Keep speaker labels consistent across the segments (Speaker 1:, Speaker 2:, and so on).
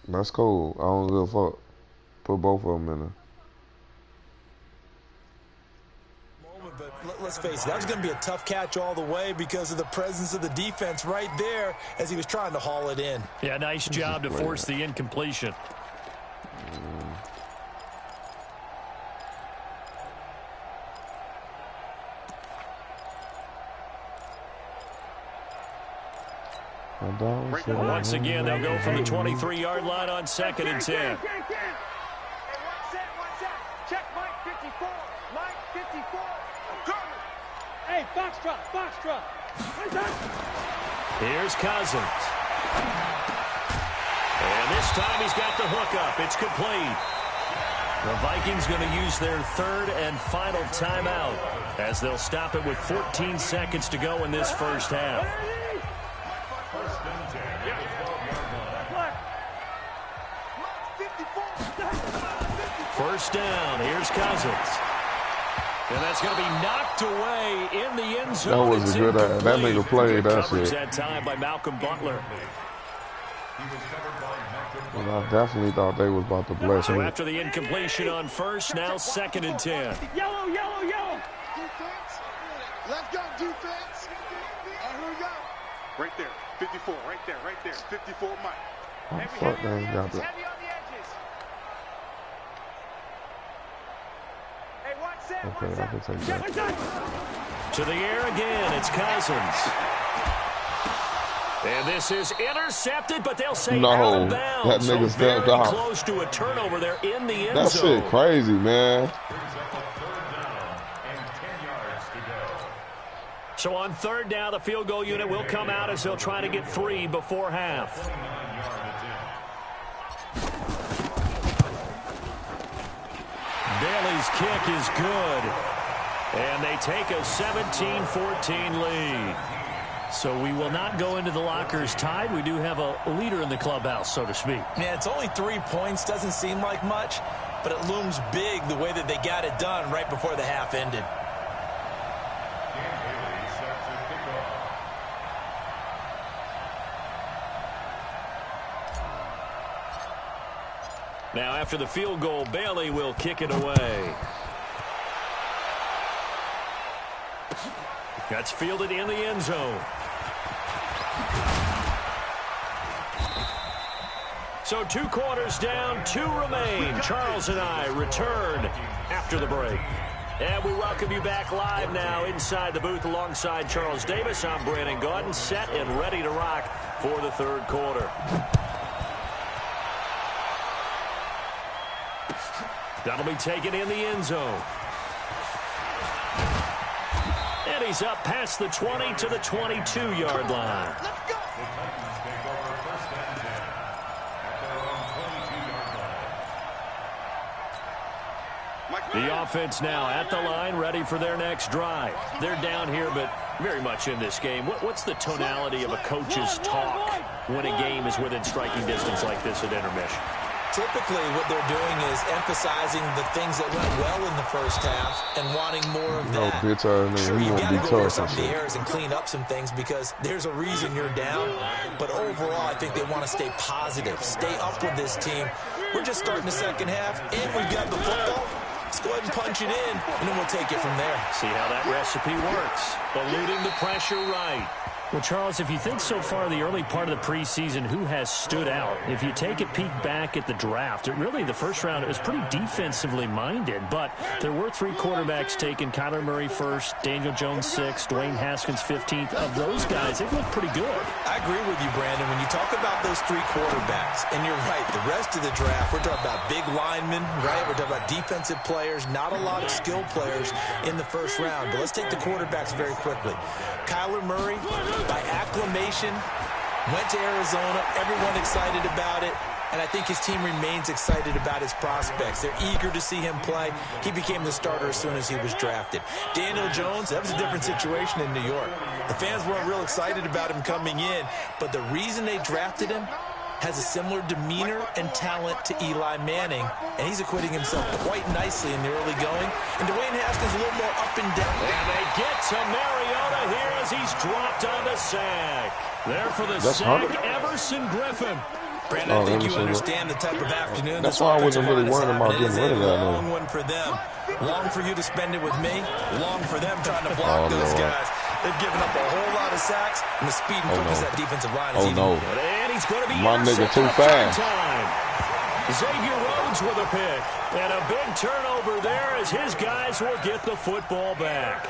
Speaker 1: That's cool. I don't give a fuck. Put both of them in there.
Speaker 2: But let's face it, that was going to be a tough catch all the way because of the presence of the defense right there as he was trying to haul it in.
Speaker 3: Yeah, nice job to force the incompletion. Once again, they'll go from the 23-yard line on 2nd and 10.
Speaker 4: Check Mike 54. Mike 54. Hey, Foxtrot.
Speaker 3: Here's Cousins. And this time he's got the hook up. It's complete. The Vikings going to use their 3rd and final timeout as they'll stop it with 14 seconds to go in this first half. First down. Here's Cousins. And that's going to be knocked away in the end zone.
Speaker 1: That was a good ass. That nigga played that shit.
Speaker 3: That time by Malcolm Butler.
Speaker 1: And I definitely thought they was about to bless him.
Speaker 3: So after the incompletion on first, now 2nd and 10.
Speaker 4: Yellow.
Speaker 5: Defense. Left gun defense. Here we go.
Speaker 6: Right there. 54. Right there. 54 Mike.
Speaker 1: Oh, fuck, they ain't got it. Okay, I can take that.
Speaker 3: To the air again, it's Cousins. And this is intercepted, but they'll say out of bounds.
Speaker 1: That nigga stepped out.
Speaker 3: Close to a turnover there in the end
Speaker 1: that
Speaker 3: zone.
Speaker 1: That shit crazy, man.
Speaker 3: So on 3rd down, the field goal unit will come out as they'll try to get 3 before half. Bailey's kick is good. And they take a 17-14 lead. So we will not go into the lockers tied. We do have a leader in the clubhouse, so to speak.
Speaker 2: Yeah, it's only 3 points. Doesn't seem like much, but it looms big the way that they got it done right before the half ended.
Speaker 3: Now, after the field goal, Bailey will kick it away. That's fielded in the end zone. So 2 quarters down, 2 remain. Charles and I return after the break. And we welcome you back live now inside the booth alongside Charles Davis. I'm Brandon Gaudin, set and ready to rock for the 3rd quarter. That'll be taken in the end zone. And he's up past the 20 to the 22-yard line. The offense now at the line, ready for their next drive. They're down here, but very much in this game. What's the tonality of a coach's talk when a game is within striking distance like this at intermission?
Speaker 2: Typically, what they're doing is emphasizing the things that went well in the first half and wanting more of that. Sure, you got to go over some of the errors and clean up some things because there's a reason you're down. But overall, I think they want to stay positive, stay up with this team. We're just starting the second half, and we've got the football. Let's go ahead and punch it in, and then we'll take it from there.
Speaker 3: See how that recipe works. Eluding the pressure right. Well, Charles, if you think so far the early part of the preseason, who has stood out? If you take a peek back at the draft, really the first round, it was pretty defensively minded, but there were 3 quarterbacks taken. Kyler Murray first, Daniel Jones 6th, Dwayne Haskins 15th. Of those guys, they look pretty good.
Speaker 2: I agree with you, Brandon. When you talk about those 3 quarterbacks, and you're right, the rest of the draft, we're talking about big linemen, right? We're talking about defensive players, not a lot of skilled players in the first round. But let's take the quarterbacks very quickly. Kyler Murray, by acclamation, went to Arizona. Everyone excited about it. And I think his team remains excited about his prospects. They're eager to see him play. He became the starter as soon as he was drafted. Daniel Jones, that was a different situation in New York. The fans weren't real excited about him coming in. But the reason they drafted him has a similar demeanor and talent to Eli Manning, and he's acquitting himself quite nicely in the early going. And Dwayne Haskins a little more up and down.
Speaker 3: And they get to Mariota here as he's dropped on the sack. There for the sack, Everson Griffin.
Speaker 2: Brandon, I think you understand the type of afternoon
Speaker 1: that's
Speaker 2: this
Speaker 1: why I
Speaker 2: offensive
Speaker 1: wasn't really
Speaker 2: line is
Speaker 1: worried about
Speaker 2: having. It is
Speaker 1: getting rid
Speaker 2: a
Speaker 1: of that.
Speaker 2: long one for them. Long for you to spend it with me. Long for them trying to block those guys. They've given up a whole lot of sacks, and the speed and quickness that defensive line is
Speaker 3: And he's going to be
Speaker 1: my nigga too fast.
Speaker 3: Xavier Rhodes with a pick. And a big turnover there as his guys will get the football back.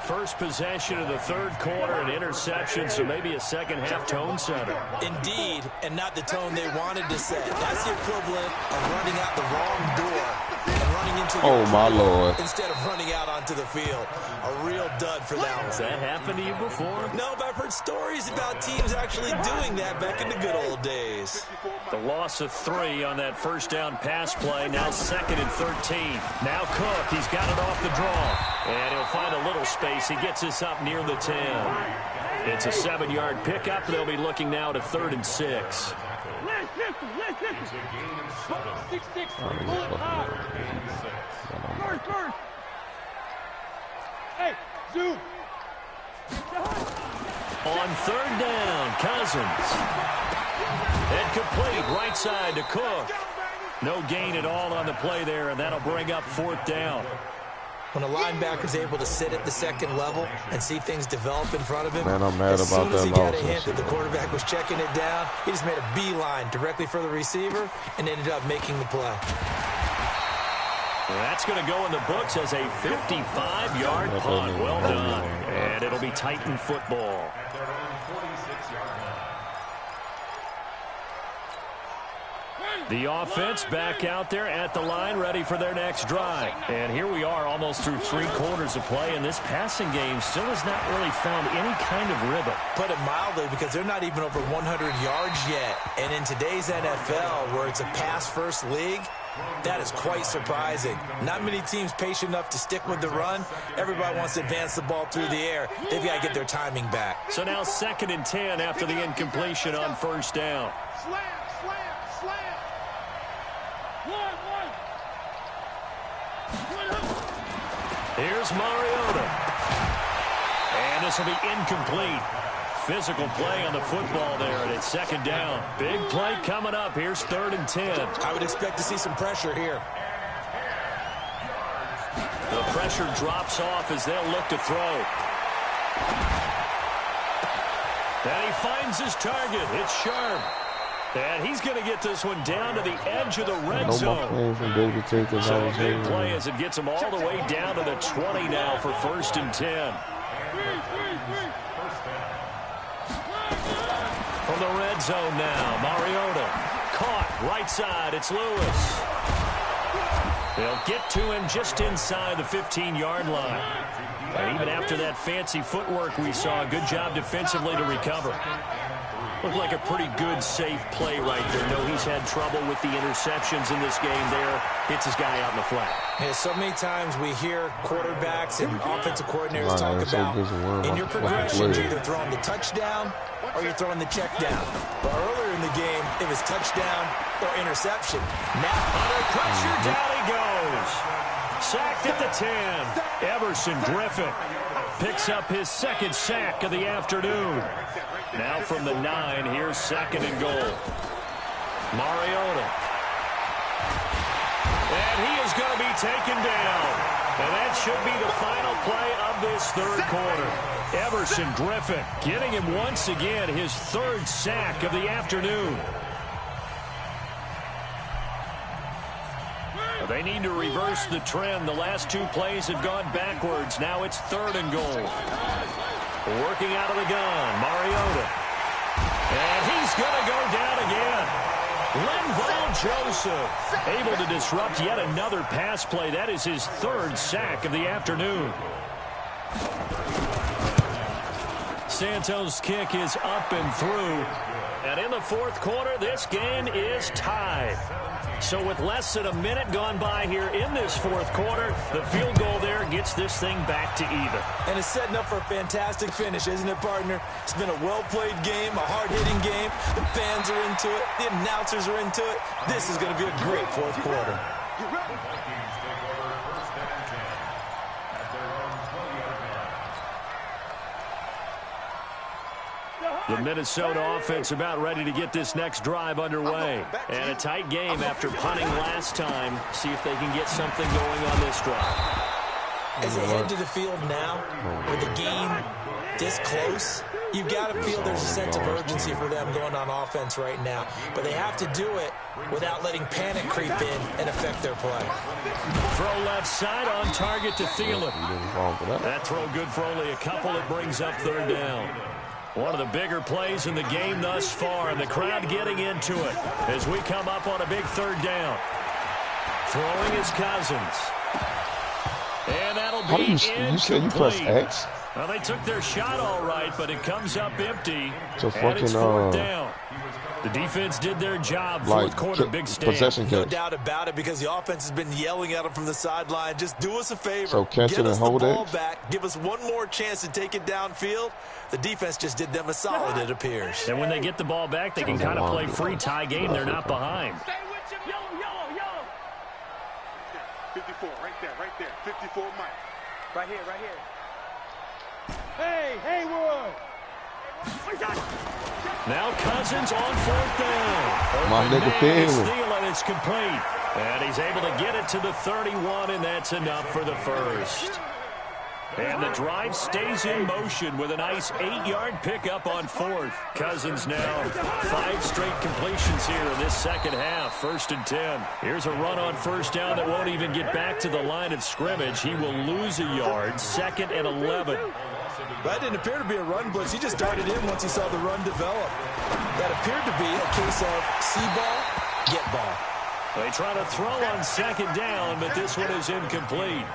Speaker 3: First possession of the third quarter, an interception, so maybe a second-half tone setter.
Speaker 2: Indeed, and not the tone they wanted to set. That's the equivalent of running out the wrong door and running into your
Speaker 1: my Lord.
Speaker 2: instead of running out onto the field. A real dud for that one.
Speaker 3: Has that happened to you before?
Speaker 2: No, but I've heard stories about teams actually doing that back in the good old days.
Speaker 3: The loss of 3 on that first down pass play. Now 2nd and 13. Now Cook. He's got it off the draw. And he'll find a little space. He gets us up near the 10. It's a 7-yard pickup. They'll be looking now to 3rd and 6.
Speaker 4: Let's 6-6. Pull it high. First. Hey, zoom.
Speaker 3: On 3rd down, Cousins. And complete right side to Cook. No gain at all on the play there, and that'll bring up 4th down.
Speaker 2: When a linebacker's able to sit at the second level and see things develop in front of him,
Speaker 1: Man, I'm mad
Speaker 2: as
Speaker 1: about
Speaker 2: soon as
Speaker 1: that
Speaker 2: he got a
Speaker 1: loss.
Speaker 2: hint that the quarterback was checking it down, he just made a beeline directly for the receiver and ended up making the play.
Speaker 3: That's going to go in the books as a 55-yard punt. Well done. And it'll be Titan football. The offense back out there at the line, ready for their next drive. And here we are almost through 3 quarters of play, and this passing game still has not really found any kind of rhythm.
Speaker 2: Put it mildly, because they're not even over 100 yards yet. And in today's NFL, where it's a pass-first league, that is quite surprising. Not many teams patient enough to stick with the run. Everybody wants to advance the ball through the air. They've got to get their timing back.
Speaker 3: So now 2nd and 10 after the incompletion on 1st down.
Speaker 4: Slam.
Speaker 3: Here's Mariota. And this will be incomplete. Physical play on the football there, and it's 2nd down. Big play coming up. Here's 3rd and 10.
Speaker 2: I would expect to see some pressure here.
Speaker 3: The pressure drops off as they'll look to throw. And he finds his target. It's Sharp. And he's going to get this one down to the edge of the red zone. So a big play as it gets him all the way down to the 20 now for 1st and 10. From the red zone now, Mariota. Caught right side. It's Lewis. They'll get to him just inside the 15-yard line. And even after that fancy footwork we saw, a good job defensively to recover. Looked like a pretty good, safe play right there. No, he's had trouble with the interceptions in this game there. Hits his guy out in the flat.
Speaker 2: Yeah, so many times we hear quarterbacks and offensive coordinators talk about in your progression, you're either throwing the touchdown or you're throwing the check down. But earlier in the game, it was touchdown or interception. Now
Speaker 3: under pressure, down he goes. Sacked at the 10. Everson Griffin picks up his 2nd sack of the afternoon. Now from the 9, here's 2nd and goal. Mariota. And he is going to be taken down. And that should be the final play of this 3rd quarter. Everson Griffin getting him once again his 3rd sack of the afternoon. They need to reverse the trend. The last 2 plays have gone backwards. Now it's 3rd and goal. Working out of the gun, Mariota. And he's going to go down again. Linval Joseph able to disrupt yet another pass play. That is his 3rd sack of the afternoon. Santos' kick is up and through. And in the 4th quarter, this game is tied. So with less than a minute gone by here in this 4th quarter, the field goal there gets this thing back to even.
Speaker 2: And it's setting up for a fantastic finish, isn't it, partner? It's been a well-played game, a hard-hitting game. The fans are into it. The announcers are into it. This is going to be a great 4th quarter.
Speaker 4: The
Speaker 3: The Minnesota offense about ready to get this next drive underway. And a tight game after punting last time. See if they can get something going on this drive.
Speaker 2: As they head to the field now, with the game this close, you've got to feel there's a sense of urgency for them going on offense right now. But they have to do it without letting panic creep in and affect their play.
Speaker 3: Throw left side on target to Thielen. That throw good for only a couple. It brings up third down. One of the bigger plays in the game thus far, and the crowd getting into it as we come up on a big third down. Throwing is Cousins. And that'll be incomplete.
Speaker 1: You said you press X?
Speaker 3: Well, they took their shot all right, but it comes up empty.
Speaker 1: So
Speaker 3: and it's fourth down. The defense did their job. Fourth quarter, big stand.
Speaker 2: No doubt about it, because the offense has been yelling at them from the sideline. Just do us a favor.
Speaker 1: So catch
Speaker 2: Get
Speaker 1: it
Speaker 2: us
Speaker 1: and hold
Speaker 2: the ball
Speaker 1: it.
Speaker 2: back. Give us one more chance to take it downfield. The defense just did them a solid, it appears.
Speaker 3: And when they get the ball back, they can kind of play free tie game. They're not behind.
Speaker 6: 54, right there. 54, Mike.
Speaker 4: Right here. Hey, Haywood!
Speaker 3: Now Cousins on fourth down.
Speaker 1: My nigga Thielen.
Speaker 3: Thielen is complete. And he's able to get it to the 31, and that's enough for the first. And the drive stays in motion with a nice 8-yard pickup on fourth. Cousins now 5 straight completions here in this second half. 1st and 10. Here's a run on first down that won't even get back to the line of scrimmage. He will lose a yard. 2nd and 11.
Speaker 2: That didn't appear to be a run blitz. He just darted in once he saw the run develop. That appeared to be a case of see ball, get ball.
Speaker 3: They try to throw on 2nd down, but this one is incomplete.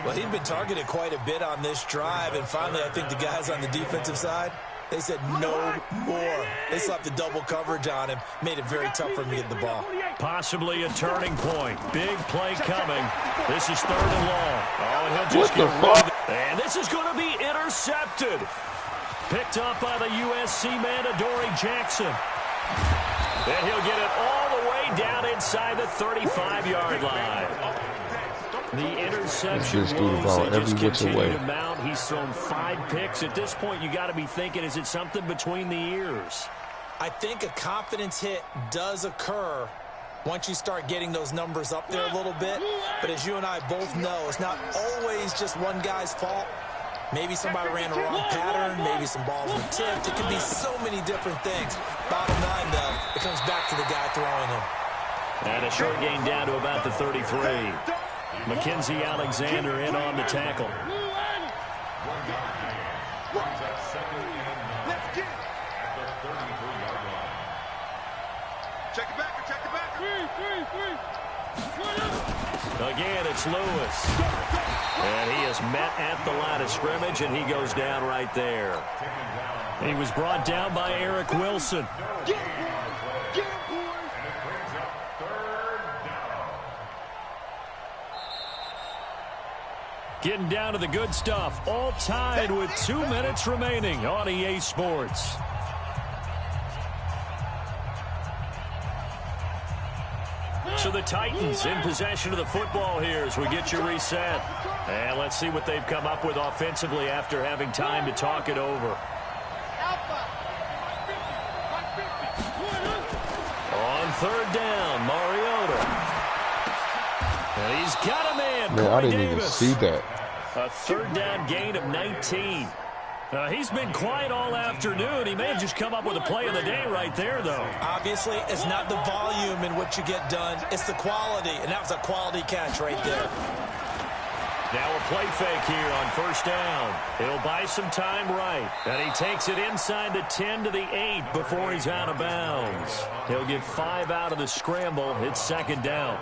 Speaker 2: Well, he'd been targeted quite a bit on this drive, and finally I think the guys on the defensive side, they said no more. They slapped the double coverage on him, made it very tough for him to get the ball.
Speaker 3: Possibly a turning point. Big play coming. This is 3rd and long. Oh, and he'll just get rid. And this is going to be intercepted. Picked up by the USC man, Adoree Jackson. And he'll get it all the way down inside the 35-yard line. The interception woes, they just continue to mount. He's thrown 5 picks. At this point, you got to be thinking, is it something between the ears?
Speaker 2: I think a confidence hit does occur once you start getting those numbers up there a little bit. But as you and I both know, it's not always just one guy's fault. Maybe somebody ran a wrong pattern. Maybe some balls were tipped. It could be so many different things. Bottom line, though, it comes back to the guy throwing them.
Speaker 3: And a short gain down to about the 33. Mackenzie Alexander in on the tackle.
Speaker 6: Check it back.
Speaker 3: Again, it's Lewis. And he is met at the line of scrimmage, and he goes down right there. He was brought down by Eric Wilson. Getting down to the good stuff. All tied with 2 minutes remaining on EA Sports. So the Titans in possession of the football here as we get you reset. And let's see what they've come up with offensively after having time to talk it over. On 3rd down, Mariota. And he's got a man.
Speaker 1: Man, I didn't even see that.
Speaker 3: A 3rd down gain of 19. He's been quiet all afternoon. He may have just come up with a play of the day right there, though.
Speaker 2: Obviously, it's not the volume in which you get done. It's the quality, and that was a quality catch right there.
Speaker 3: Now a play fake here on 1st down. He'll buy some time right. And he takes it inside the 10 to the 8 before he's out of bounds. He'll get 5 out of the scramble. It's 2nd down.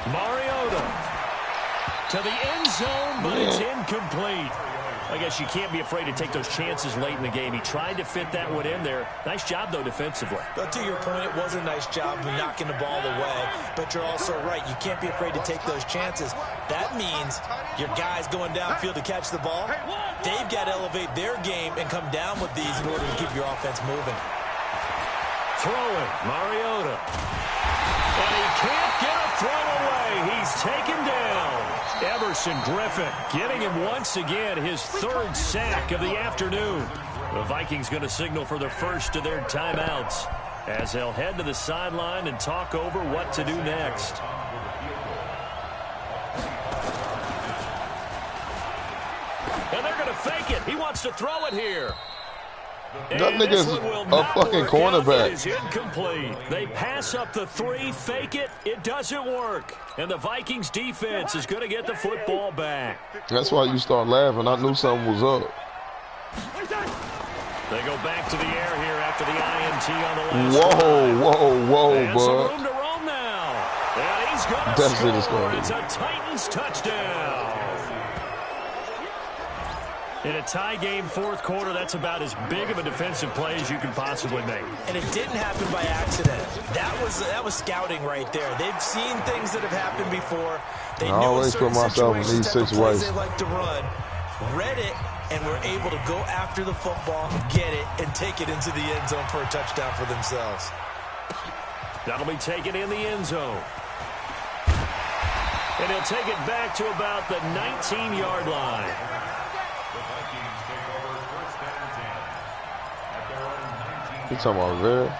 Speaker 3: Mariota to the end zone, but it's incomplete. I guess you can't be afraid to take those chances late in the game. He tried to fit that one in there. Nice job, though, defensively.
Speaker 2: But to your point, it was a nice job of knocking the ball away. But you're also right. You can't be afraid to take those chances. That means your guys going downfield to catch the ball, they've got to elevate their game and come down with these in order to keep your offense moving.
Speaker 3: Throwing, Mariota. And he can't get a throw away. He's taken down. Everson Griffin getting him once again his third sack of the afternoon. The Vikings going to signal for the first of their timeouts as they'll head to the sideline and talk over what to do next. And they're going to fake it. He wants to throw it here.
Speaker 1: That nigga's a fucking cornerback.
Speaker 3: It is incomplete. They pass up the three, fake it. It doesn't work. And the Vikings defense is going to get the football back.
Speaker 1: That's why you start laughing. I knew something was up.
Speaker 3: They go back to the air here after the INT on the last drive.
Speaker 1: Whoa,
Speaker 3: And
Speaker 1: bud.
Speaker 3: some room to roam now. And he's going to score. It's a Titans touchdown. In a tie game fourth quarter, that's about as big of a defensive play as you can possibly make.
Speaker 2: And it didn't happen by accident. That was scouting right there. They've seen things that have happened before. They
Speaker 1: I always put myself in these situations.
Speaker 2: They like to run, read it, and were able to go after the football, get it, and take it into the end zone for a touchdown for themselves.
Speaker 3: That'll be taken in the end zone. And he'll take it back to about the 19-yard line.
Speaker 1: You talking about there?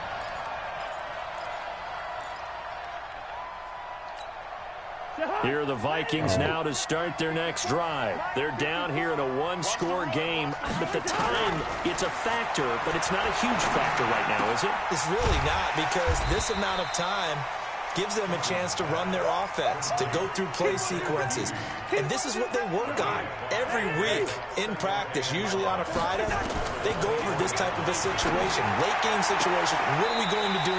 Speaker 3: Here are the Vikings now to start their next drive. They're down here in a one-score game. But the time, it's a factor, but it's not a huge factor right now, is it?
Speaker 2: It's really not, because this amount of time gives them a chance to run their offense, to go through play sequences. And this is what they work on every week in practice, usually on a Friday. They go over this type of a situation, late game situation. What are we going to do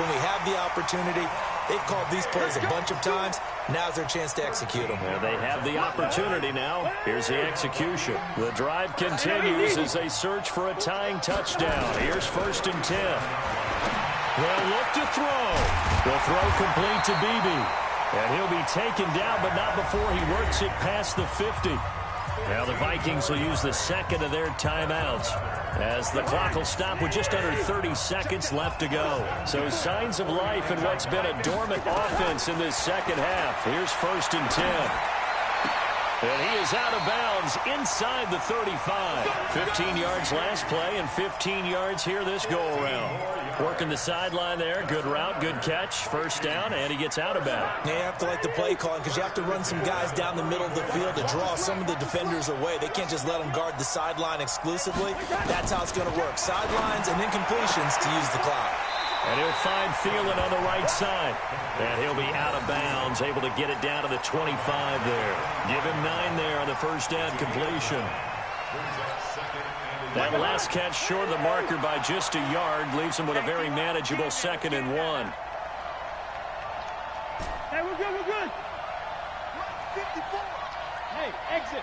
Speaker 2: when we have the opportunity? They've called these plays a bunch of times. Now's their chance to execute them.
Speaker 3: Well, they have the opportunity now. Here's the execution. The drive continues as they search for a tying touchdown. Here's 1st and 10. They'll look to throw. The throw complete to Beebe. And he'll be taken down, but not before he works it past the 50. Now the Vikings will use the second of their timeouts as the clock will stop with just under 30 seconds left to go. So signs of life in what's been a dormant offense in this second half. Here's 1st and 10. And he is out of bounds inside the 35. 15 yards last play and 15 yards here this go-around. Working the sideline there. Good route, good catch. 1st down, and he gets out of bounds.
Speaker 2: You have to like the play calling because you have to run some guys down the middle of the field to draw some of the defenders away. They can't just let them guard the sideline exclusively. That's how it's going to work. Sidelines and incompletions to use the clock.
Speaker 3: And he'll find Thielen on the right side. And he'll be out of bounds, able to get it down to the 25 there. Give him 9 there on the 1st down completion. That last catch short of the marker by just a yard leaves him with a very manageable 2nd and 1.
Speaker 4: Hey, we're good, we're good. Hey, exit.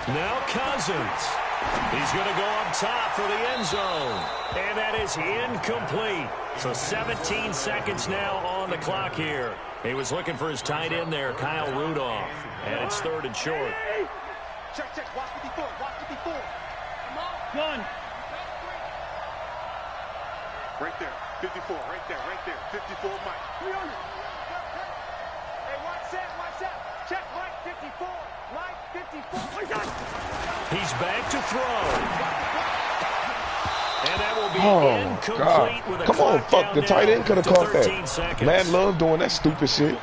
Speaker 3: Now Cousins. He's going to go up top for the end zone. And that is incomplete. So 17 seconds now on the clock here. He was looking for his tight end there, Kyle Rudolph. And it's 3rd and short.
Speaker 5: Check, check. Watch 54. Watch 54.
Speaker 4: Gun.
Speaker 6: Right there. 54. Right there. Right there. 54, Mike.
Speaker 5: 300. Hey, watch that. Watch that. Check Mike 54. Mike 54.
Speaker 3: He's back to throw. And that will be incomplete with a
Speaker 1: Come on,
Speaker 3: clock
Speaker 1: fuck. The
Speaker 3: down
Speaker 1: tight end
Speaker 3: now
Speaker 1: could have
Speaker 3: to
Speaker 1: caught
Speaker 3: 13
Speaker 1: that.
Speaker 3: seconds.
Speaker 1: Man love doing that stupid shit.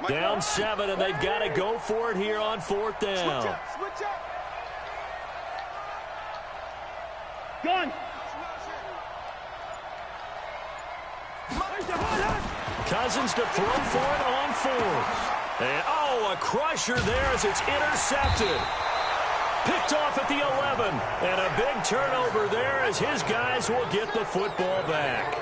Speaker 3: Down 7, and they've got to go for it here on 4th down.
Speaker 5: Switch up. Switch up.
Speaker 4: Gun.
Speaker 3: Cousins to throw for it on 4th. And, oh, a crusher there as it's intercepted. Picked off at the 11. And a big turnover there as his guys will get the football back.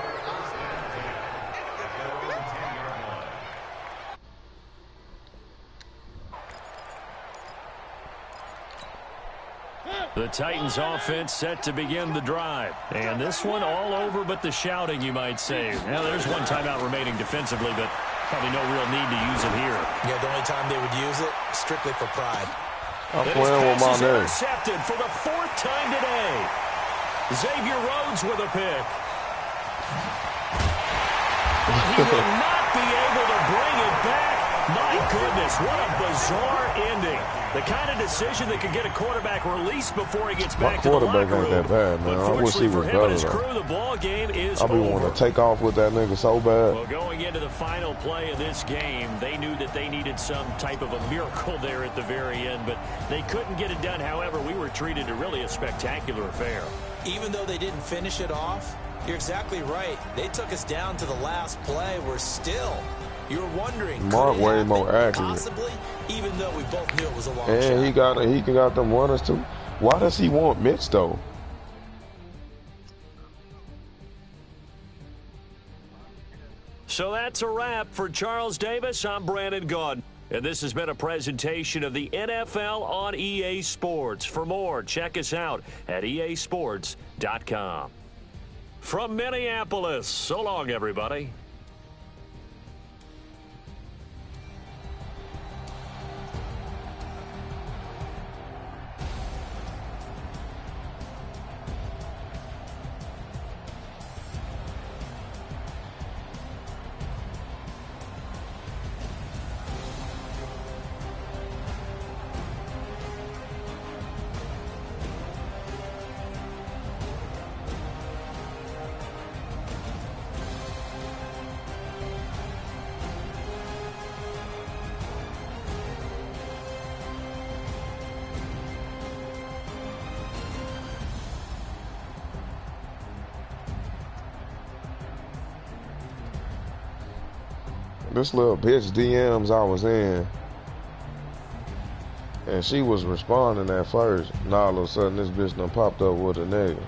Speaker 3: The Titans offense set to begin the drive. And this one all over but the shouting, you might say. Now, there's one timeout remaining defensively, but probably no real need to use it here.
Speaker 2: Yeah, the only time they would use it, strictly for pride.
Speaker 1: I'm playing with my name.
Speaker 3: Intercepted for the 4th time today. Xavier Rhodes with a pick. He will not be able to bring it back. My goodness, what a bizarre ending. The kind of decision that could get a quarterback released before he gets back to the locker room.
Speaker 1: My quarterback ain't that bad, man. I wish he was better, though.
Speaker 3: The ball game is
Speaker 1: I be wanting to take off with that nigga so bad.
Speaker 3: Well, going into the final play of this game, they knew that they needed some type of a miracle there at the very end, but they couldn't get it done. However, we were treated to really a spectacular affair.
Speaker 2: Even though they didn't finish it off, you're exactly right. They took us down to the last play. We're still... You're wondering,
Speaker 1: Mark way more accurate.
Speaker 2: Possibly, even though we both knew it was a long
Speaker 1: and
Speaker 2: shot.
Speaker 1: he got them runners too. Why does he want Mitch though?
Speaker 3: So that's a wrap for Charles Davis. I'm Brandon Gaudin. And this has been a presentation of the NFL on EA Sports. For more, check us out at easports.com. From Minneapolis, so long, everybody.
Speaker 1: This little bitch DMs I was in, and she was responding at first. Now all of a sudden this bitch done popped up with a nigga.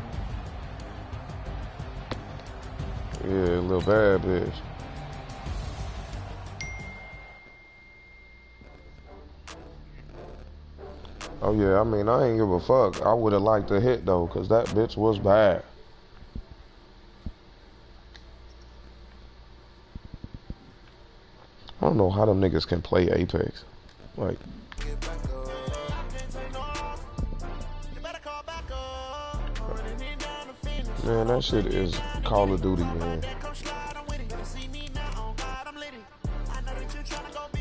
Speaker 1: Yeah, a little bad bitch. Oh yeah, I mean, I ain't give a fuck. I would have liked to hit though, cause that bitch was bad. I don't know how them niggas can play Apex. Like, man, that shit is Call of Duty, man.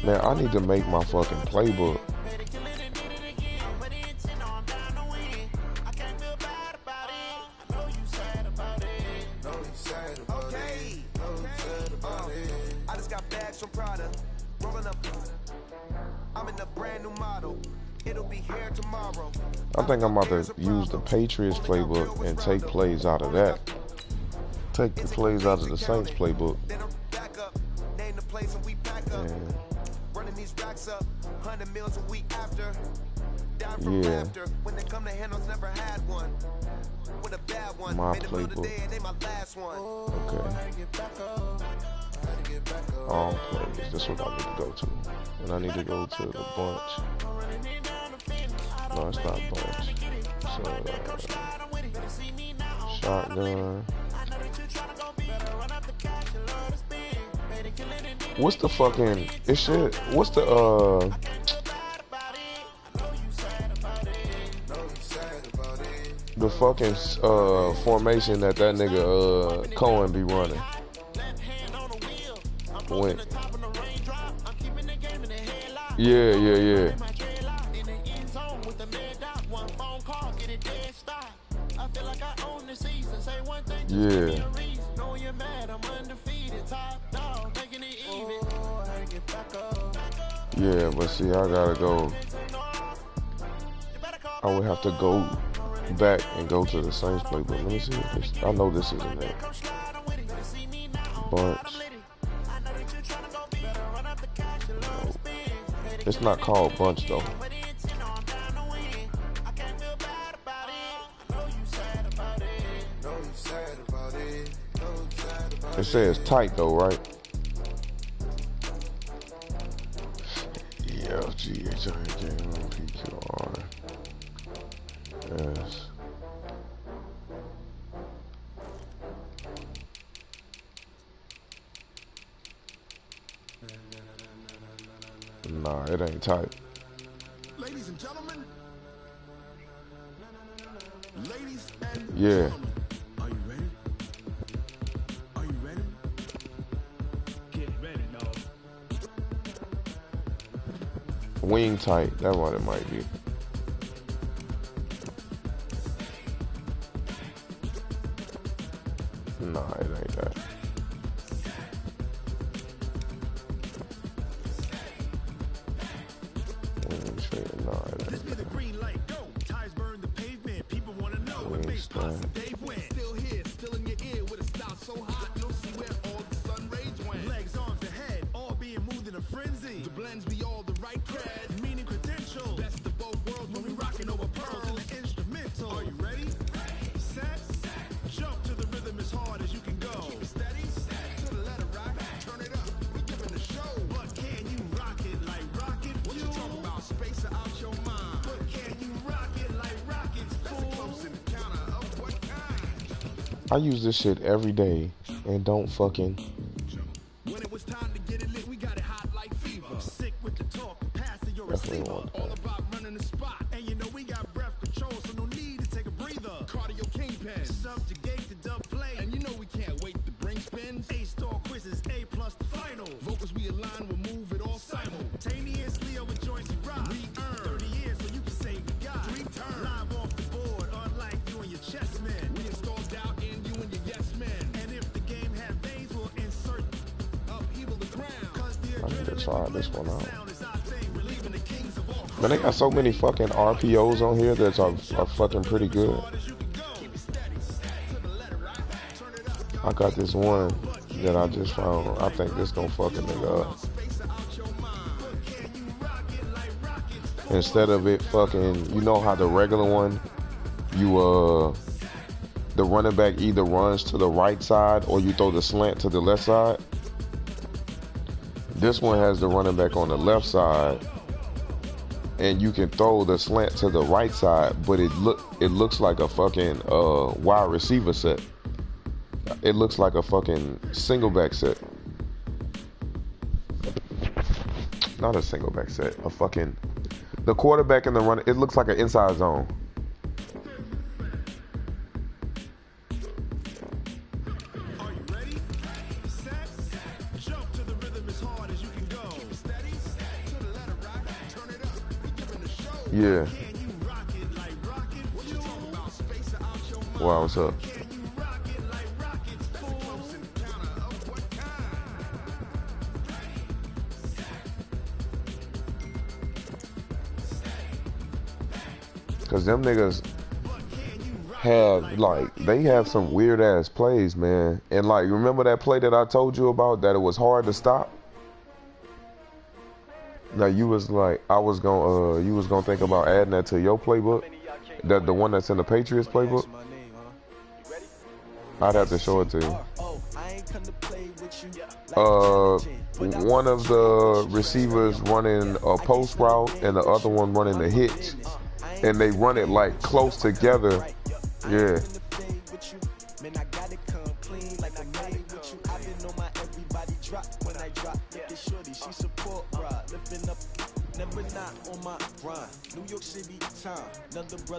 Speaker 1: Man, I need to make my fucking playbook. I think I'm about to use the Patriots playbook and take plays out of that. Take the plays out of the Saints playbook. Yeah. My playbook. Okay. All plays. This is what I need to go to. And I need to go to the bunch. No, it's not bunch. So, shotgun. What's the fucking? It should. What's the the fucking formation that nigga Cohen be running? When? Yeah. Yeah. Yeah, but see, I gotta go. I would have to go back and go to the Saints playbook. Let me see if this. I know this isn't it. Bunch. No. It's not called bunch though. It says tight though, right? E F G H I J K L M N P Q R Yes. Nah, it ain't tight.
Speaker 7: Ladies and gentlemen. Ladies and
Speaker 1: Yeah.
Speaker 7: gentlemen. Are you ready? Are you ready? Get ready, dog.
Speaker 1: Wing tight. That one it might be. Nah, it ain't that. Wing straight. Nah, it ain't that.
Speaker 7: The green light, go. Tires burn the pavement. People want to know what makes Posse Dave win. Still here, still in your ear with a style so hot. You'll see where all the sun rays went. Legs, arms, and head, all being moved in a frenzy. The blends be all the right cred, meaning credential. Best of both worlds when we rocking over pearls in the instrumental. Are you ready? Set, jump to the rhythm as hard as you can go. Keep it steady, to the letter rock. Turn it up, we giving a show. But can you rock it like rocket fuel? What you talking about? Space out your mind. But can you rock it like rockets, fool? Close in the counter of what kind?
Speaker 1: I use this shit every day and don't fucking.
Speaker 7: When it was time to get it lit, we got it hot like fever. Sick with the talk, passing your
Speaker 1: Definitely
Speaker 7: receiver.
Speaker 1: want that.
Speaker 7: All about running the spot. And you know we got breath control, so no need to take a breather. Cardio kingpin, subjugate the dub play. And you know we can't wait to bring spins. A-star quizzes, A plus the final. Vocals we align, we'll move it all simultaneously over joints we rock. We earn 30 years, so you can say we got 3 turns. Live off the board, unlike you and your chess men. We installed doubt in you and your yes men. And if the game had veins, we'll insert upheaval the ground.
Speaker 1: I need to try this one out. Man, they got so many fucking RPOs on here that are fucking pretty good. I got this one that I just found. I think this gonna fucking nigga up. Instead of it fucking, you know how the regular one, the running back either runs to the right side or you throw the slant to the left side. This one has the running back on the left side, and you can throw the slant to the right side, but it looks like a fucking wide receiver set. It looks like a fucking single back set. Not a single back set. A fucking the quarterback and the runner. It looks like an inside zone. Yeah. Wow, what's up? Cause them niggas have they have some weird ass plays, man. And like, remember that play that I told you about that it was hard to stop? Now you was like, you was gonna think about adding that to your playbook, the one that's in the Patriots playbook. I'd have to show it to you. One of the receivers running a post route and the other one running the hitch, and they run it like close together. Yeah.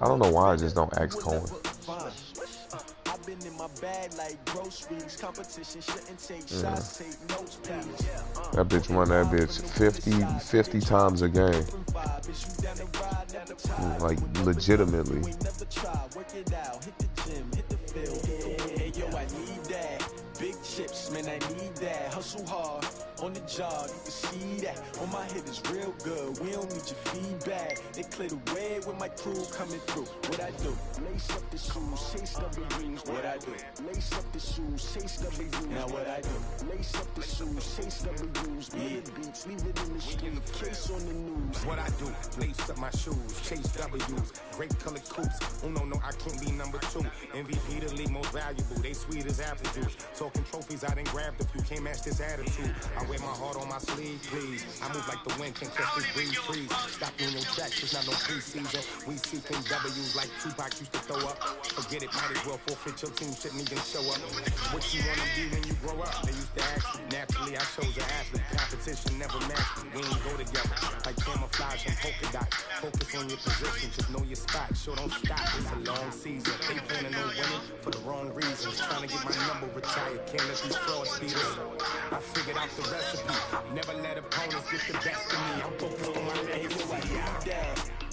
Speaker 1: I don't know why I just don't ask Cohen. That bitch run that bitch 50 times a game. Like, legitimately. Big chips, man, I need that. Hustle hard on the job, you can see that. On my head is real good, we don't need your feedback. They clear the way with my crew coming through. What I do? Lace up the shoes, chase double rings. What I do? Lace up the shoes, chase double rings. Now what I do? Lace up the shoes, chase double rings. Yeah. Beats, leave it in the street, case on the news. What I do? Lace up my shoes, chase W's. Great colored coops. Oh no, I can't be number 2. MVP the league most valuable. They sweet as apple juice. Talking trophies, I didn't grab the few. Can't match this attitude. I
Speaker 8: wear my heart on my sleeve, please. I move like the wind, can't catch this breeze, freeze. Stop you in your tracks, it's not no preseason. We seeking W's like Tupac used to throw up. Forget it, might as well forfeit your team, shouldn't even show up. What you wanna be when you grow up? They used to ask me. Naturally, I chose an athlete. Competition never matched me. We ain't go together like camouflage and polka dots. Focus on your position, just know your spot. Sure, don't stop, it's a long season. They planning on winning for the wrong reasons. Trying to get my number retired, can't let these frauds beat us. I figured out the recipe. Never let opponents get the best of me. I'm focused on my legacy.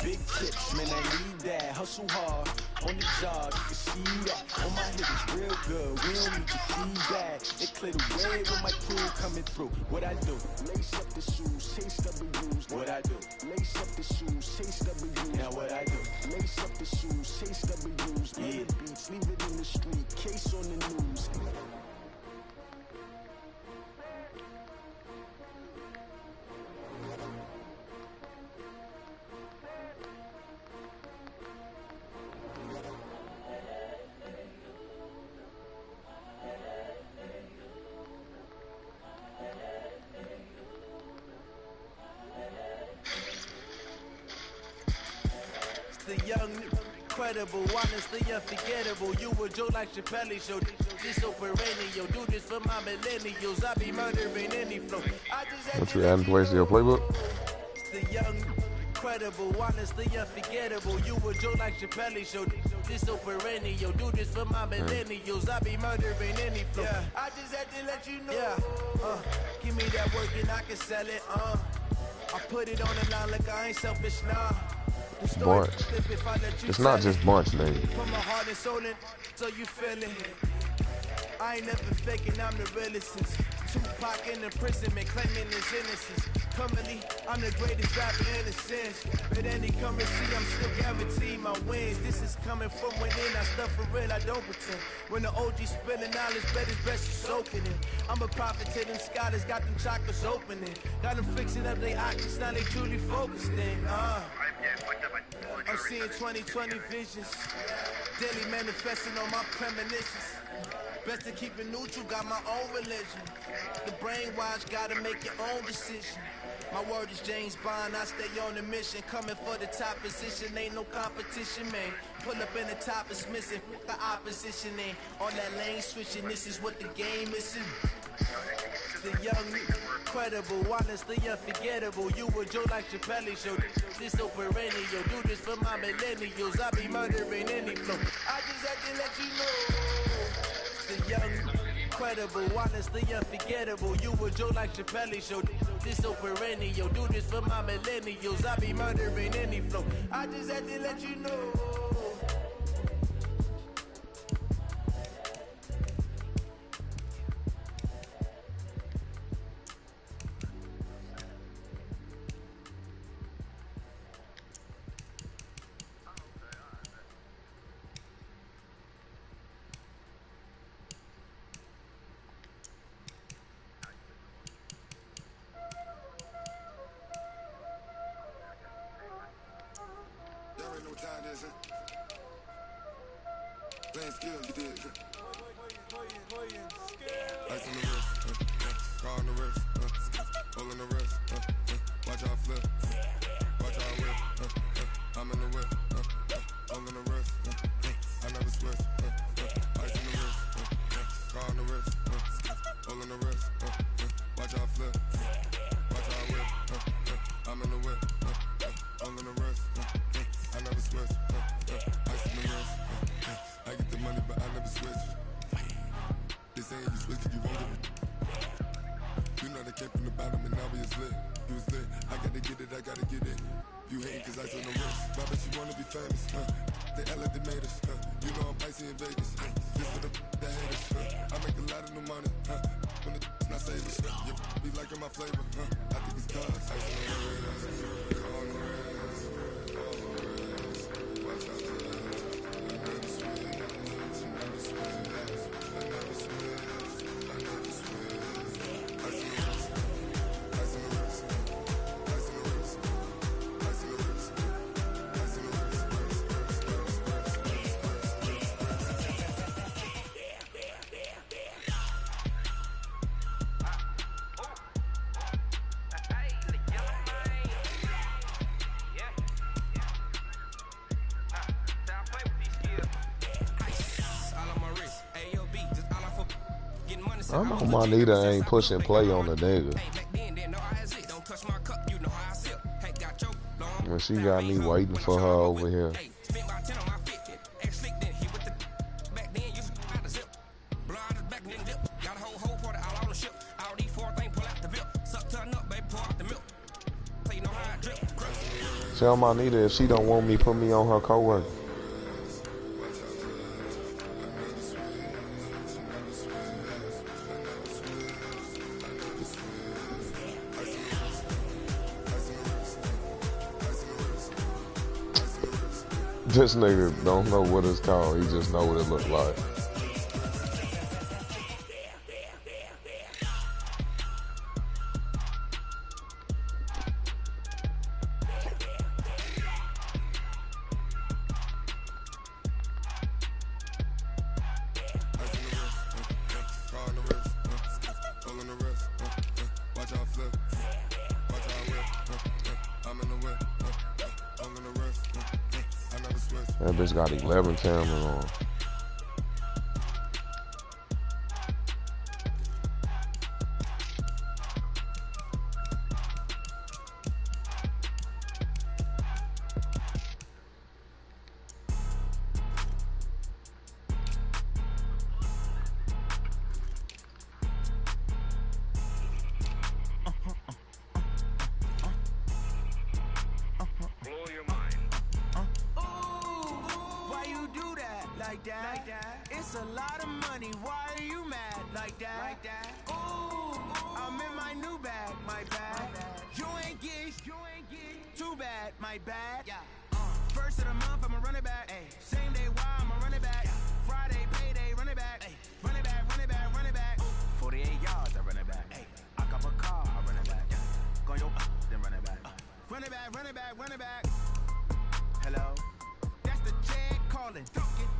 Speaker 1: Big chips, man, I need that. Hustle hard on the job, you can see that. On my hit is real good, we don't need your feedback. It clear the way with my crew coming through. What I do? Lace up the shoes, chase W's. What I do? Lace up the shoes, chase W's. Now what I do? Lace up the shoes, chase W's. Yeah, beats, leave it in the street, case on the news.
Speaker 9: The young, incredible, honestly unforgettable. You a joke like Chappelle show. This so perennial. Do this for my millennials. I be murdering any flow.
Speaker 10: What you adding to your playbook?
Speaker 9: The young, incredible, honestly unforgettable. You a joke like Chappelle show. This so perennial. Do this for my millennials. I be murdering any flow. Yeah. I just had to let you know. Yeah. Give me that work and I can sell it. I put it on the line like I ain't selfish now.
Speaker 10: Bunch. It's not just bunch, nigga.
Speaker 9: Put my heart and soul in, so you feel it. I ain't never faking, I'm the realest since Tupac in imprisonment, claiming his innocence. Currently, I'm the greatest rapper in a sense. But any currency, I'm still guaranteed my wins. This is coming from within, I stuff for real, I don't pretend. When the OG spilling knowledge, bet it's best you soaking it. I'm a prophet to them scholars, got them chakras opening. Got them fixing up their optics, now they truly focused in. I'm seeing 2020 visions, daily manifesting on my premonitions. Best to keep it neutral, got my own religion. The brainwash, gotta make your own decision. My word is James Bond, I stay on the mission. Coming for the top position, ain't no competition, man. Pull up in the top is missing, the opposition ain't. On that lane switching, this is what the game is. The young, incredible, honestly unforgettable. You a joke like Chappelle show. This so perennial. Do this for my millennials. I be murdering any flow. I just had to let you know. The young, incredible, honestly unforgettable. You a joke like Chappelle show. This so perennial. Do this for my millennials. I be murdering any flow. I just had to let you know.
Speaker 7: Playing skill, you did. Ice on the wrist, car on the wrist, hole in the wrist, watch how I flip, watch how I whip, I'm in the whip, hole in the wrist, I never switch, ice on the wrist, car on the wrist, hole in the wrist, watch how I flip, watch how I whip, I'm in the whip, hole in the wrist, I never switch, ice on the wrist, I get the money but I never switch. They saying you switch it, you won't get it. You know they came from the bottom and now we is lit. You was lit, I gotta get it, I gotta get it. You hating cause ice on the wrist, but I bet you wanna be famous, They elevated us, you know I'm icy in Vegas, Just for the haters, I make a lot of new money, When the not saving, you be liking my flavor, I think it's cause ice on the wrist, on the wrist, on the wrist, watch out for that. I never switch, I never switch, I never switch, I never switch. Ice on the wrist, ice on the wrist, ice on the wrist, ice on the wrist, ice on the wrist,
Speaker 10: I know Monita ain't pushing play on the nigga. When she got me waiting for her over here. Tell Monita if she don't want me, put me on her coworker. This nigga don't know what it's called. He just know what it look like. That bitch got 11 cameras on.
Speaker 9: It's a lot of money, why are you mad like that? Ooh, I'm in my new bag, my bad. You ain't geek, too bad, my bad. First of the month, I'ma run it back. Same day, why I'ma run it back. Friday, payday, run it back. Run it back, run it back, run it back. 48 yards, I run it back. I cop a car, I run it back. Go yo, then run it back. Run it back, run it back, run it back. Hello, that's the check calling.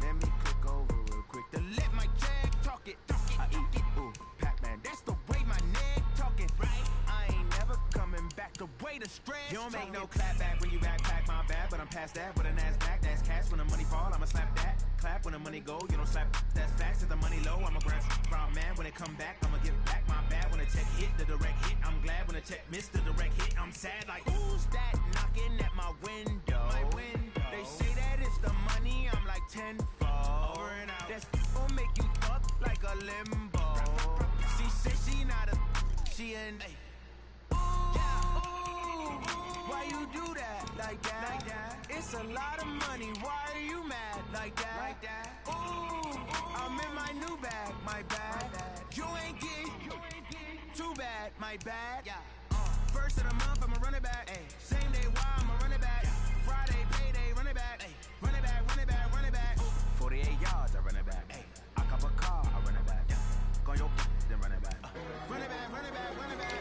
Speaker 9: Let me click over real quick to let my check talk it. I eat it, ooh, Pac-Man, that's the way my neck talking. Right, I ain't never coming back. The way the stress. You don't make no clap back when you backpack my bad, but I'm past that with an ass back. That's cash when the money fall, I'ma slap that. Clap when the money go, you don't slap. That's facts. If the money low, I'ma grab from man. When it come back, I'ma give back my bad. When the check hit, the direct hit. I'm glad when the check missed the direct hit. I'm sad like who's that knocking at my window? My window. They say that it's the money. I'm like tenfold. Over and out. That's gon' make you up like a limbo. She said she not a. She in. Why you do that like that? It's a lot of money. Why are you mad like that? Ooh, I'm in my new bag, my bad. You ain't geek, too bad, my bad. First of the month, I'ma run it back. Same day, why I'ma run it back. Friday, payday, run it back. Run it back, run it back, run it back. 48 yards, I run it back. I cop a car, I run it back. Go yo, then run it back. Run it back, run it back, run it back.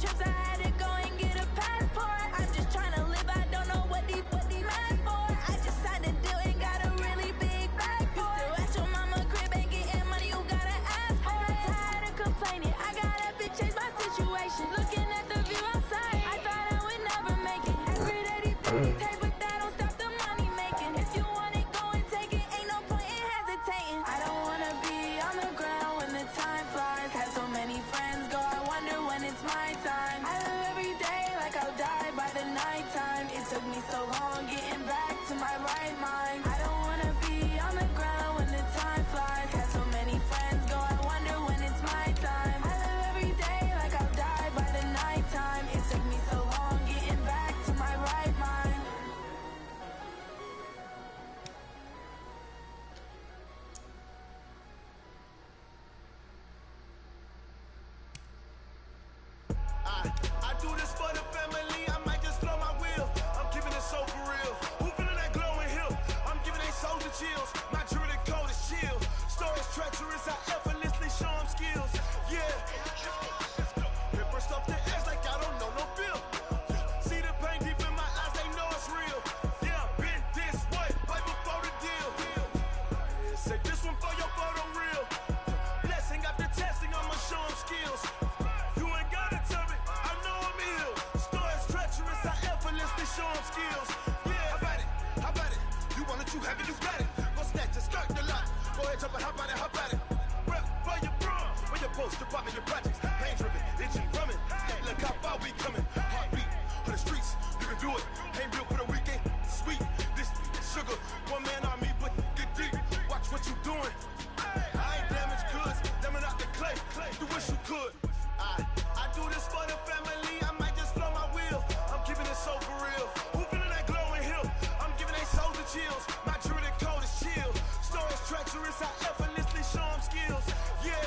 Speaker 11: trips, I had to go and get a passport. I'm just trying to live, I don't know what these mad for. I just signed a deal and got a really big bag for it. Still at your mama crib, ain't getting money, you gotta ask for it. I'm tired of complaining, I gotta change my situation. Looking at the view outside, I thought I would never make it. Every day these things take, but that don't stop the money making. If you want it, go and take it, ain't no point in hesitating. I don't wanna be on the ground when the time flies. Had so many friends go, I wonder when it's my time. I live every day like I'll die by the nighttime. It took me so long getting back to my right mind. I don't wanna be on the ground when the time flies. Had so many friends go, I wonder when it's my time. I live every day like I'll die by the nighttime. It took me so long getting back to my right mind.
Speaker 9: I do this for the family, I might just throw my wheel. I'm giving it so for real. Who feeling that glowing hill? I'm giving they soldier chills. My jewelry code is chill. Stories treacherous, I effortlessly show them skills. Yeah. Hit first off the edge like I don't know no feel. See the pain deep in my eyes, they know it's real. Yeah, been this way, right before the deal. Say this one for your photo real. Blessing after testing, I'ma show them skills. You ain't gotta tell me, I know I'm ill. Stories treacherous, I effortlessly show them skills. Yeah, how about it? How about it? You want it, you have it, you got it. Go snatch it, skirt the lot. Go ahead, jump it, how about it? How about it? Rep for your bro, when your post, your poppin', your projects. Pain driven, engine drumming. Look how far we coming. Heartbeat for the streets, you can do it. Ain't built for the weekend. Sweet, this sugar. One man army, but get deep. Watch what you doing. I ain't damaged goods, them out the clay. You wish you could. I do this for the family, I might just throw my wheel. I'm giving it so for real. Who feeling that glowing hill? I'm giving they soldier chills. My jewelry code is chill. Stories treacherous, I effortlessly show them skills. Yeah.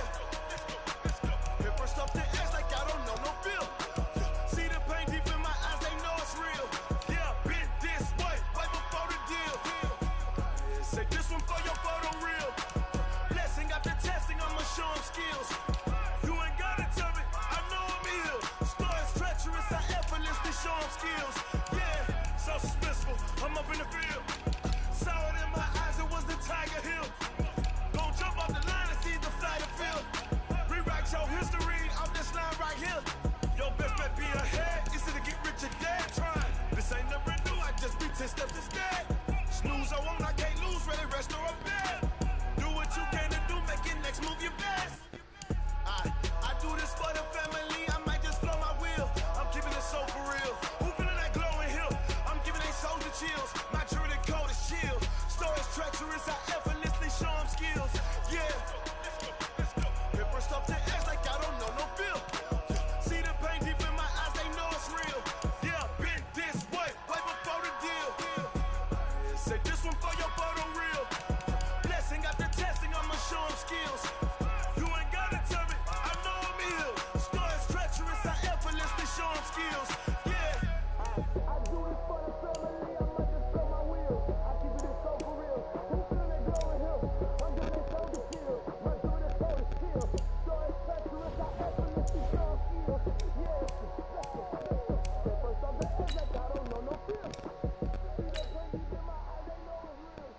Speaker 9: Hit first off the edge like I don't know no feel. See the pain deep in my eyes, they know it's real. Yeah, been this way, right before the deal. Say this one for your photo real. Blessing after testing, I'ma show them skills. You ain't gotta tell me, I know I'm ill. Stories treacherous, I effortlessly show them skills. Yeah, so suspenseful, I'm up in the field. Saw it in my eyes, it was the Tiger Hill. Gon' jump off the line and see the flight of field. Rewrite your history off this line right here. Your best bet be ahead, instead of get rich or dead trying. This ain't never new, I just be 10 steps instead. Snooze I won't, I can't lose, ready, rest or I'm dead. Do what you can to do, make it next move your best. I do this for the family, I might just throw my wheel. I'm giving it so for real. Who feeling that glowing hill? I'm giving they soldier chills. My jewelry code is chill. Stories treacherous, I effortlessly show them skills. Yeah. Hit first off the edge like I don't know no feel. See the pain deep in my eyes, they know it's real. Yeah, been this way, right before the deal. Say this one for your photo real. Blessing after testing, I'ma show them skills. You ain't gotta tell me, I know I'm ill. Stories treacherous, I effortlessly show them skills. Yeah. I do it for the family, I might just throw my wheel. I keep it so for real. Who feeling that glowing hill? I'm giving it so to chill. My jewelry code is chill. Stories treacherous, I effortlessly show them skills. Yeah. Say first off the edge like I don't know no feel. See that pain deep in my eyes, they know it's real.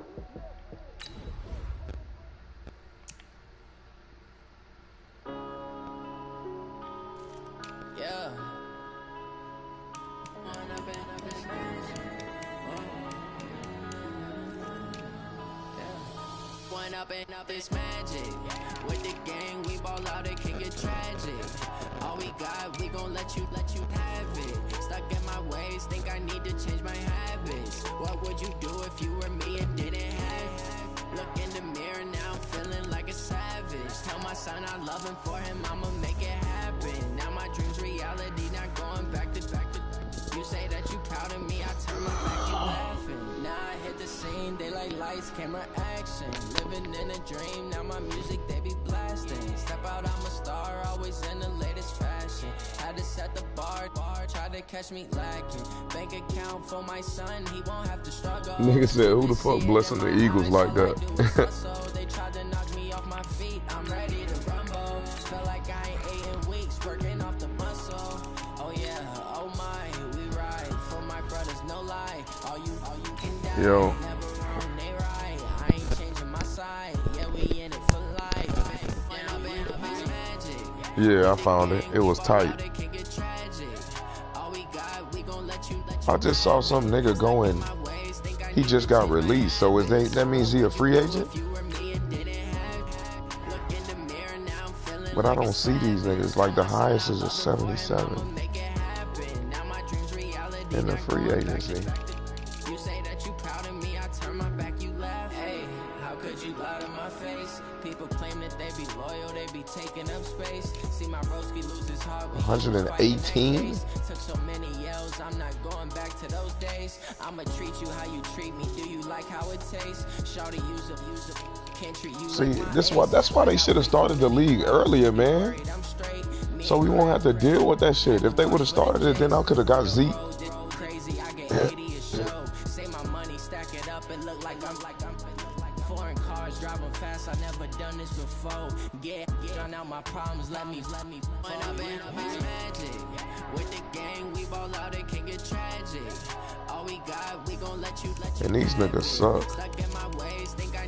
Speaker 11: Yeah. One up and up is magic. With the gang, we ball out, it can get tragic. All we got, we gon' let you have it. Stuck in my ways, think I need to change my habits. What would you do if you were me and didn't have it? Look in the mirror now, I'm feeling like a savage. Tell my son I love him, for him I'ma make it happen. Now my dream's reality, not going back to. You say that you proud of me, I turn my back, you laughing. Now I hit the scene, they like lights, camera, action. Living in a dream, now my music, they be blasting. Step out, I'm a star, always in the latest fashion. Had to set the bar, try to catch me lacking. Bank account for my son, he won't have to struggle.
Speaker 10: Nigga said, who the fuck blessing the Eagles like that?
Speaker 11: They tried to knock me off my feet, I'm ready to rumble. Feel like I ain't ate in weeks, working off the muscle.
Speaker 10: Yo. Yeah, I found it. It was tight. I just saw some nigga going. He just got released. So is that means he a free agent? But I don't see these niggas. Like the highest is a 77 in the free agency.
Speaker 12: You say that you proud of me, I turn my back, you laugh. Hey, how could you lie to my face? People claim that they be loyal, they be taking up space. See my broski lose his heart.
Speaker 10: 118?
Speaker 12: Took so many yells, I'm not going back to those days. I'ma treat you how you treat me. Do you like how it tastes? Shawty use up, can't treat you.
Speaker 10: See, that's why they should have started the league earlier, man. So we won't have to deal with that shit. If they would have started it, then I could have got Zeke.
Speaker 12: Say my money, stack it up and look like I'm foreign cars driving fast. I never done this before. Get on out my problems. Let me. When I've been magic with the gang, we ball out. It can get tragic. All we got, we gon' let you.
Speaker 10: And these niggas suck.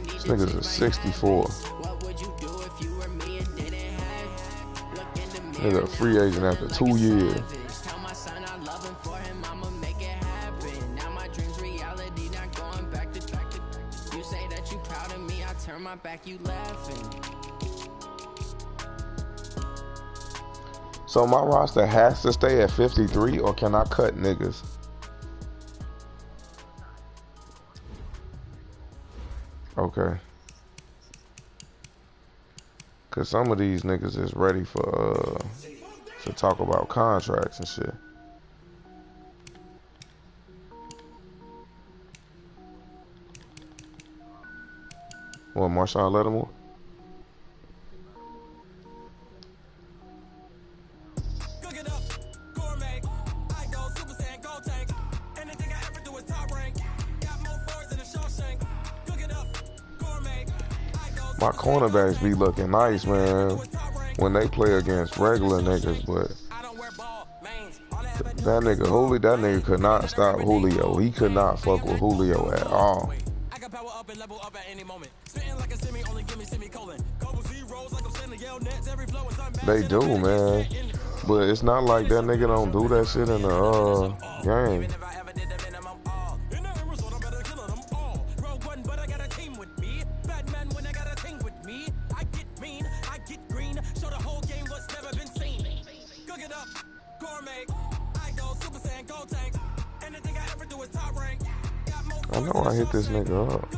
Speaker 10: These niggas are 64.
Speaker 12: What would you do if you were me and didn't have? Look in the mirror.
Speaker 10: Nigga, a free agent after 2 years.
Speaker 12: Tell my son I love him for him. I'ma make it happen. Now my dreams reality. Not going back to. You say that you proud of me. I turn my back. You laughing.
Speaker 10: So my roster has to stay at 53, or can I cut niggas? Okay. Cause some of these niggas is ready for to talk about contracts and shit. What, Marshawn Lattimore? My cornerbacks be looking nice, man, when they play against regular niggas, but that nigga could not stop Julio. He could not fuck with Julio at all. They do, man, but it's not like that nigga don't do that shit in the game. I know I hit this nigga up.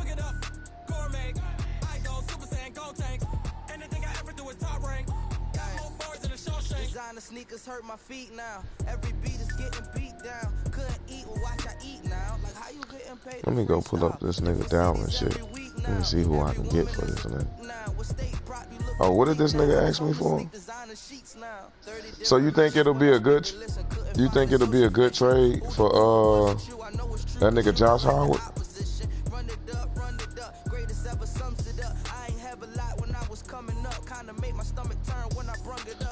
Speaker 9: Designer sneakers hurt my feet now. Every beat is getting beat down. Couldn't eat or watch I eat now. Like how you getting paid?
Speaker 10: Let me go pull up this nigga down and shit. Let me see who I can get for this nigga. Oh, what did this nigga ask me for? So you think it'll be a good? You think it'll be a good trade for that nigga Josh Howard?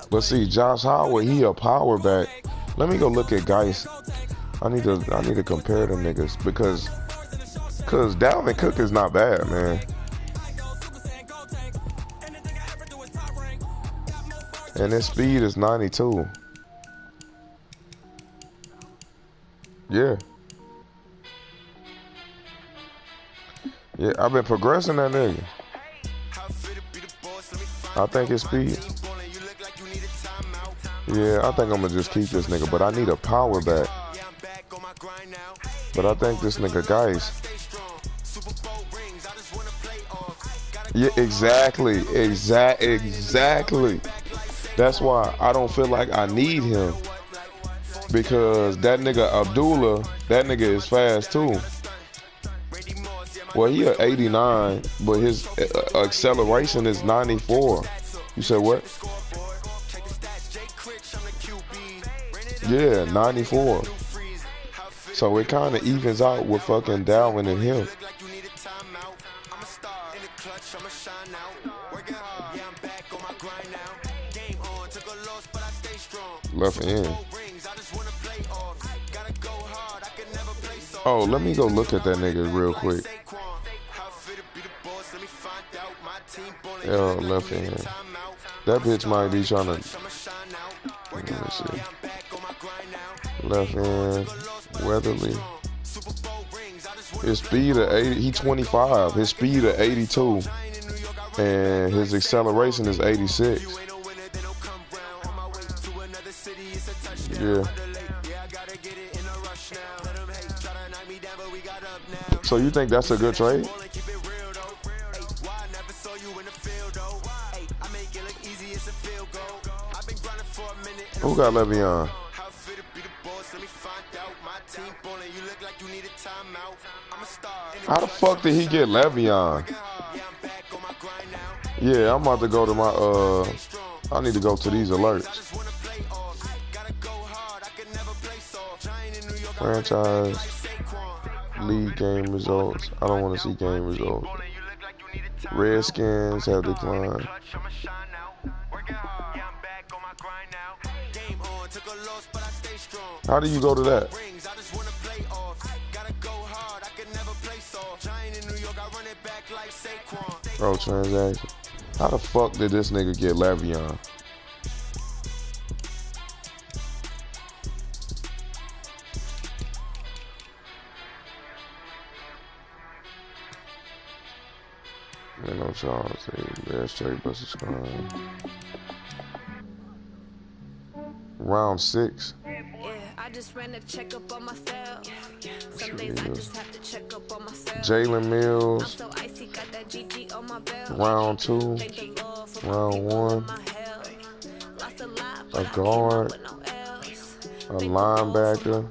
Speaker 10: But see, Josh Howard, he a power back. Let me go look at guys. I need to compare the niggas because Dalvin Cook is not bad, man. And his speed is 92. Yeah. Yeah, I've been progressing that nigga. I think his speed. Yeah, I think I'm gonna just keep this nigga, but I need a power back. But I think this nigga Geis. Yeah, exactly. That's why I don't feel like I need him. Because that nigga Abdullah, that nigga is fast too. Well, he a 89, but his acceleration is 94. You said what? Yeah, 94. So it kind of evens out with fucking Dalvin and him. Left end. Oh, let me go look at that nigga real quick. Yo, left hand. That bitch might be trying to. Let me see. Left hand. Weatherly. His speed of 80. He 25. His speed of 82. And his acceleration is 86. Yeah. So you think that's a good trade? Who got Le'Veon? How the fuck did he get Le'Veon? Yeah, I'm about to go to my I need to go to these alerts. Franchise league game results. I don't want to see game results. Redskins have declined. How do you go to that? Bro, transaction. How the fuck did this nigga get Le'Veon? Man, no Charles. Bears trade versus crime. Round 6.
Speaker 11: I just ran a checkup on myself. Some days I just have to check up on myself.
Speaker 10: Jalen Mills.
Speaker 11: I'm so icy, got that GG on my belt.
Speaker 10: Round 2. Round 1. A guard. A linebacker.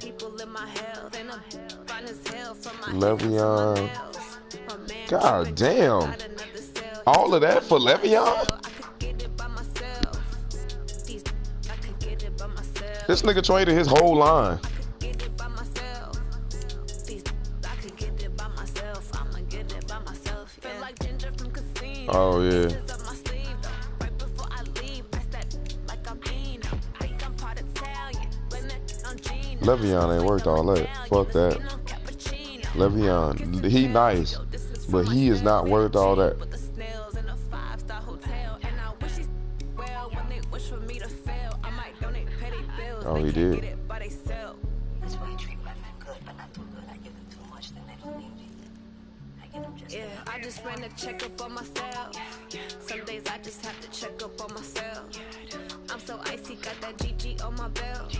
Speaker 10: Le'Veon. God damn. All of that for Le'Veon? This nigga traded his whole line. Oh, yeah. Le'Veon ain't worth all that. Fuck that. Le'Veon, he nice, but he is not worth all that. Oh, he did.
Speaker 11: Yeah, I just ran a checkup on myself. Some days I just have to check up on myself. I'm so icy, got that GG on my belt.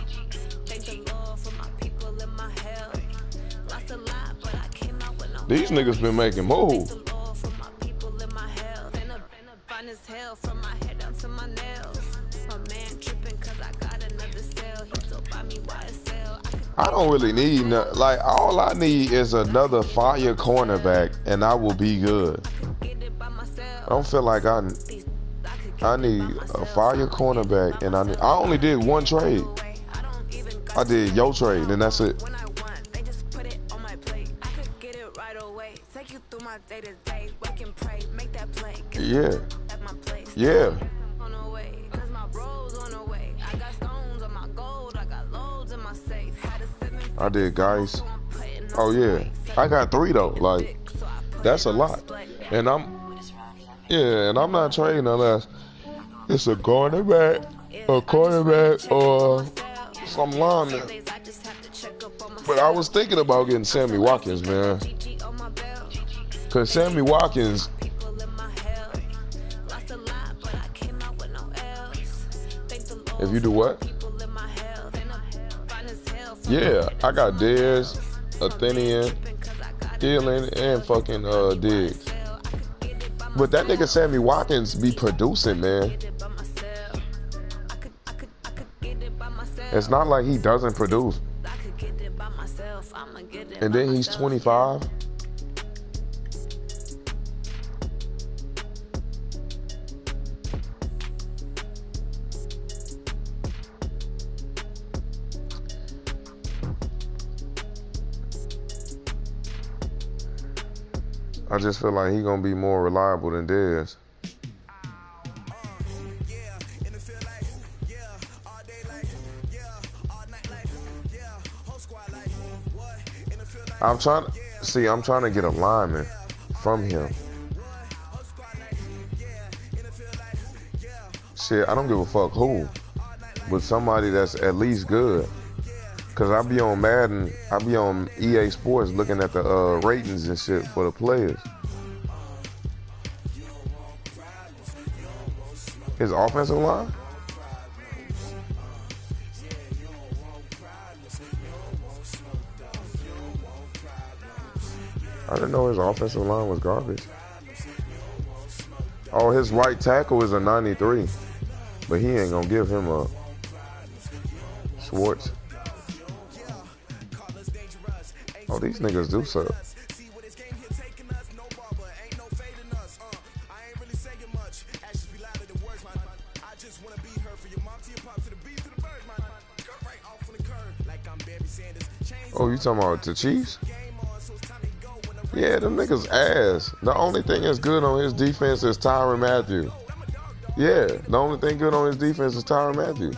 Speaker 11: Thank the Lord for my people in my health. Lost a lot, but I came out with no.
Speaker 10: These niggas been making moves.
Speaker 11: Thank the Lord for my people in my health. And I'm fine as hell from my head down to my nails. My man tripping cause I got another cell. He still buy me YSL.
Speaker 10: I don't really need like all I need is another fire cornerback and I will be good. I don't feel like I need a fire cornerback and I only did one trade. I did your trade and that's it. Yeah. Yeah. I did, guys. Oh yeah, I got 3 though. Like, that's a lot. And I'm not trading unless it's a cornerback, or some lineman. But I was thinking about getting Sammy Watkins, man. Cause Sammy Watkins, if you do what? Yeah, I got Dez, Athenian, Thielen, and fucking Diggs. But that nigga Sammy Watkins be producing, man. It's not like he doesn't produce. And then he's 25. I just feel like he gonna be more reliable than Dez. I'm trying to get a lineman from him. Shit, I don't give a fuck who, but somebody that's at least good. Cause I be on Madden, I be on EA Sports looking at the ratings and shit for the players. His offensive line? I didn't know his offensive line was garbage. Oh, his right tackle is a 93, but he ain't gonna give him a Schwartz. Oh, these niggas do suck. Oh, you talking about the Chiefs? Yeah, them niggas ass. The only thing that's good on his defense is Tyrann Mathieu. Yeah, the only thing good on his defense is Tyrann Mathieu.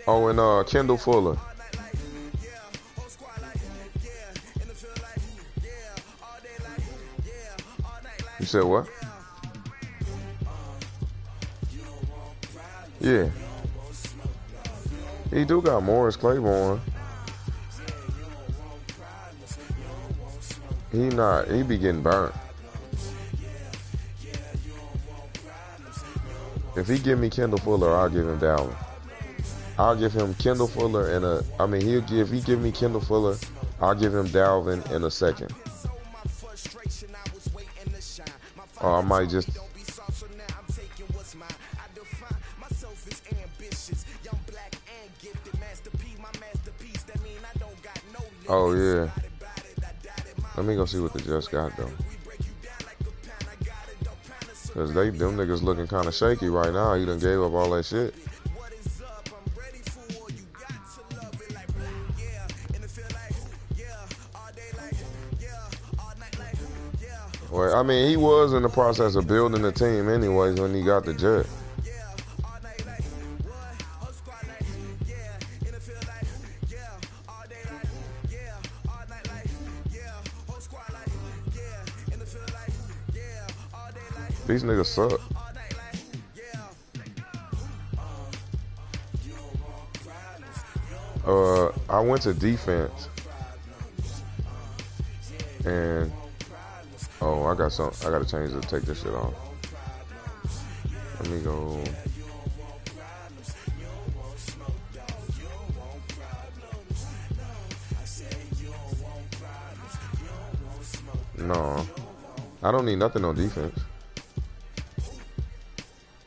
Speaker 10: Oh, and Kendall Fuller. You said what? Yeah. He do got Morris Claiborne. He be getting burnt. If he give me Kendall Fuller, I'll give him Dalvin. I'll give him Kendall Fuller if he give me Kendall Fuller, I'll give him Dalvin in a second. Or I might just. Oh yeah. Let me go see what the Jets got though. Cause them niggas looking kind of shaky right now. He done gave up all that shit. Well, I mean, he was in the process of building the team anyways when he got the Jet. These niggas suck. I went to defense and I gotta change to take this shit off. Let me go. No, I don't need nothing on defense.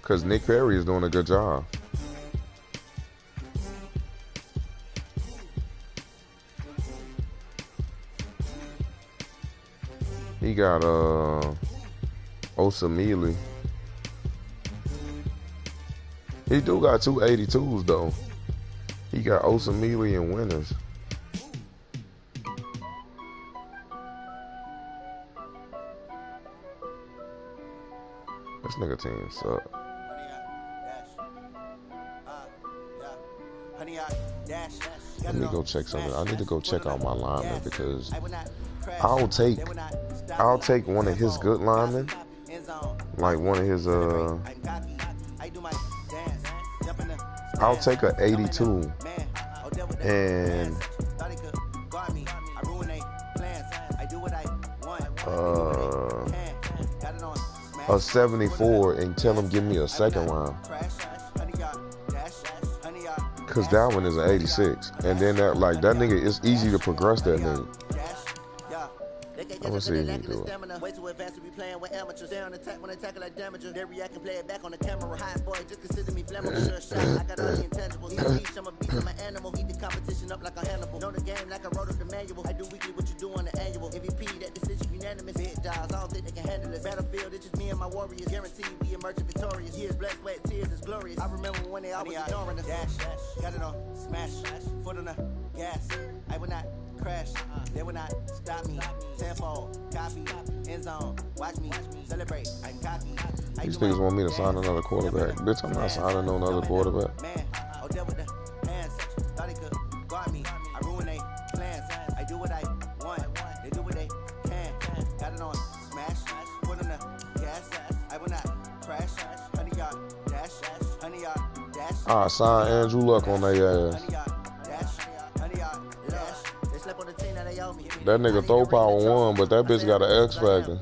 Speaker 10: Cause Nick Perry is doing a good job. He got Osamili. He do got 282s though. He got Osamili and Winners. This nigga team suck. Let me go check something. I need to go check out my lineman because I'll take one of his good linemen, like one of his I'll take a 82 and a 74 and tell him give me a second round. Cause that one is an 86, and then that nigga, it's easy to progress that nigga. I'm gonna see if he can do it. Way too advanced to be playing with amateurs. They on attack when they tackle like damager. They react and play it back on the camera. Hot boy, just consider me flammable. Sure shot, I got all the intangibles. I'm a beast, I'm an animal. Heat the competition up like a Hannibal. Know the game like I wrote up the manual. I do weekly what you do on the annual. MVP, that decision unanimous. Big dials, I don't think they can handle it. Battlefield, it's just me and my warriors. Guaranteed we emerging victorious. Years, blood, sweat, tears is glorious. I remember when they always ignoring us. Dash, got it on, smash, foot on the gas. I would not
Speaker 9: crash. They will not stop me. Tenfold, copy, end zone. Watch me celebrate. I'm cocky.
Speaker 10: These niggas want me to sign another quarterback. Bitch, I'm not signing no another quarterback.
Speaker 9: Man, oh, there with the hands. Thought he could guard me. I ruin they plans. I do what I want. They do what they can. Got it on smash. Put on the gas. I will not crash. 100 yard dash. 100 yard dash.
Speaker 10: I sign Andrew Luck on their ass.
Speaker 9: 100 yard dash. 100 yard dash. They slept on the team that they owe me.
Speaker 10: That nigga throw power won, but that bitch got an X factor.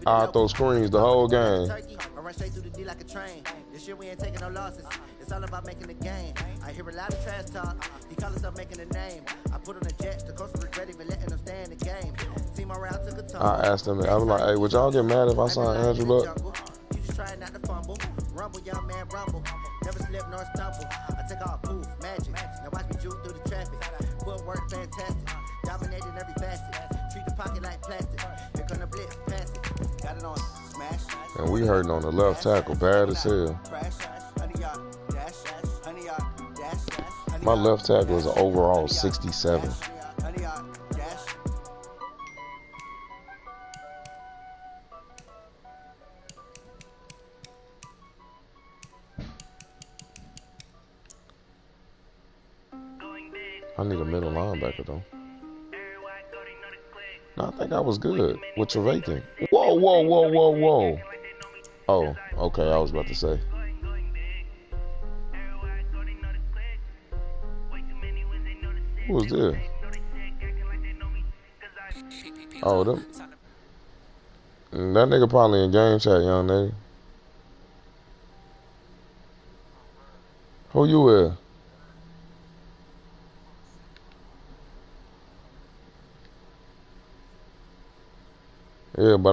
Speaker 10: I throw screens the whole game.
Speaker 9: I run straight through the D like a train. This year we ain't taking no losses. It's all about making the game. I hear a lot of trash talk. He call us up making a name. I put on the Jets. The coach regret even letting them stay in the game. Team around took a tumble.
Speaker 10: I asked him, I was like, hey, would y'all get mad if I signed Andrew Luck?
Speaker 9: You just try not to fumble. Rumble, young man, rumble. Never slip nor stumble. I take off, poof, magic. Now watch me juke through the traffic. Footwork fantastic. Dominating every facet. Treat the pocket like plastic. Here come the blitz, pass it. Got it on smash.
Speaker 10: And we hurting on the left tackle, bad as hell. My left tackle is an overall 67. I need a middle linebacker though. No, I think I was good with Trevathan. Whoa, whoa, whoa, whoa, whoa. Oh, okay, I was about to say. Who was this? Oh, them. That nigga probably in game chat, young nigga. Who you with? Yeah, but